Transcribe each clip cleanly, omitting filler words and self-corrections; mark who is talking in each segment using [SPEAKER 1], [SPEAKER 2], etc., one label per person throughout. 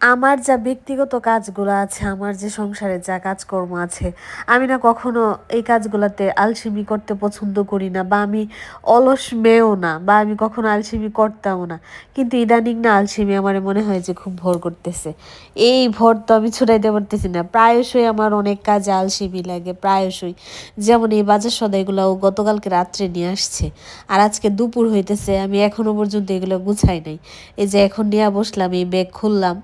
[SPEAKER 1] আমার যা ব্যক্তিগত কাজগুলো আছে, আমার যে সংসারে যা কাজকর্ম আছে, আমি না কখনো এই কাজগুলাতে আলসেমি করতে পছন্দ করি না, বা আমি অলস মেয়েও না, বা আমি কখনো আলসেমি করতামও না। কিন্তু ইদানিং না আলসেমি আমার মনে হয় যে খুব ভর করতেছে। এই ভর তো আমি ছুটাইতে পারতেছি না, প্রায়শই আমার অনেক কাজে আলসেমি লাগে, প্রায়শই। যেমন এই বাজার সদাইগুলো ও গতকালকে রাত্রে নিয়ে আসছে, আর আজকে দুপুর হইতেছে, আমি এখনো পর্যন্ত এগুলো গুছাই নাই। এই যে এখন নিয়ে বসলাম, এই ব্যাগ খুললাম,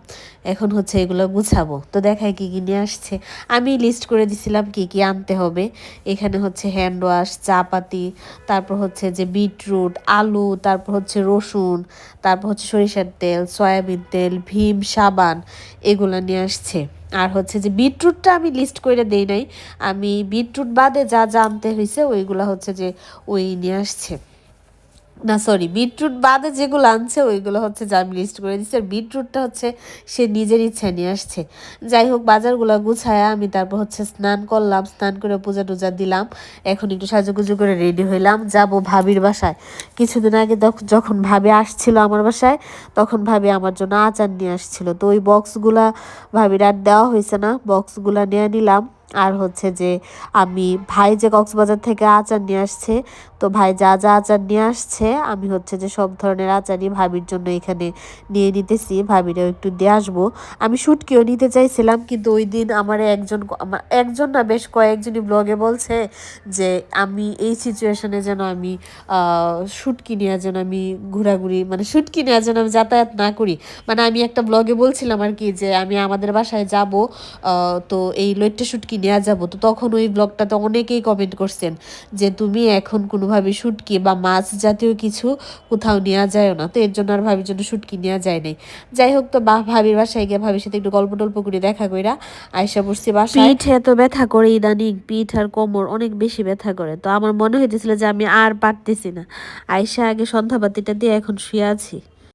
[SPEAKER 1] এখন হচ্ছে এগুলো গুছাবো। তো দেখাই কি কি নিয়ে আসছে। আমি লিস্ট করে দিছিলাম কি কি আনতে হবে। এখানে হচ্ছে হ্যান্ড ওয়াশ, চা পাতি, তারপর হচ্ছে যে বিটরুট, আলু, তারপর হচ্ছে রসুন, তারপর হচ্ছে সরিষার তেল, সয়াবিন তেল, ভীম সাবান, এগুলো নিয়ে আসছে। আর হচ্ছে যে বিটরুটটা আমি লিস্ট করে দেই নাই, আমি বিটরুট বাদে যা যা আনতে হয়েছে ওইগুলা হচ্ছে যে ওই নিয়ে আসছে। না সরি, বিটরুট বাদে যেগুলো আনছে ওইগুলো হচ্ছে যা আমি লিস্ট করে দিচ্ছি, আর বিটরুটটা হচ্ছে সে নিজের ইচ্ছায় নিয়ে আসছে। যাই হোক, বাজারগুলো গুছায়া আমি তারপর হচ্ছে স্নান করলাম, স্নান করে পূজা টুজা দিলাম। এখন একটু সাজুগুজু করে রেডি হইলাম, যাব ভাবির বাসায়। কিছুদিন আগে যখন ভাবি আসছিল আমার বাসায়, তখন ভাবি আমার জন্য আচার নিয়ে আসছিল। তো ওই বক্সগুলা ভাবির আর দেওয়া হয়েছে না, বক্সগুলা নিয়ে নিলাম। আর হচ্ছে যে আমি ভাই যে কক্সবাজার থেকে আচার নিয়ে আসছে, তো ভাই যা যা আচার নিয়ে আসছে আমি হচ্ছে যে সব ধরনের আচারই ভাবির জন্য এখানে নিয়ে নিতেছি, ভাবিরেও একটু দিয়ে আসবো। আমি শুটকিও নিতে চাইছিলাম, কিন্তু ওই দিন আমার একজন না বেশ কয়েকজনই ব্লগে বলছে যে আমি এই সিচুয়েশনে যেন আমি শুটকি নিয়ে যেন আমি ঘোরাঘুরি, মানে শুটকি নিয়ে যেন আমি যাতায়াত না করি। মানে আমি একটা ব্লগে বলছিলাম আর কি যে আমি আমাদের বাসায় যাব, তো এই লইট্টা শুটকি নেওয়া যাব। তো তখন ওই ব্লগটাতে অনেকেই কমেন্ট করছেন যে তুমি এখন কোনোভাবে শুটকি বা মাছ জাতীয় কিছু কোথাও নেওয়া যায় না, তো এর জন্য আর ভাবির জন্য শুটকি নেওয়া যায় নাই। যাই হোক, তো ভাবির বাসায় গিয়ে ভাবির সাথে একটু গল্প টল্প করে দেখা কইরা আয়সা পড়ছি বাসায়। পিঠ এত ব্যথা করে ইদানিং, পিঠ আর কোমর অনেক বেশি ব্যথা করে, তো আমার মনে হইতেছিল যে আমি আর পারতেছি না। আয়সা আগে সন্ধ্যাবাতিটা দিয়ে এখন শুয়ে আছি।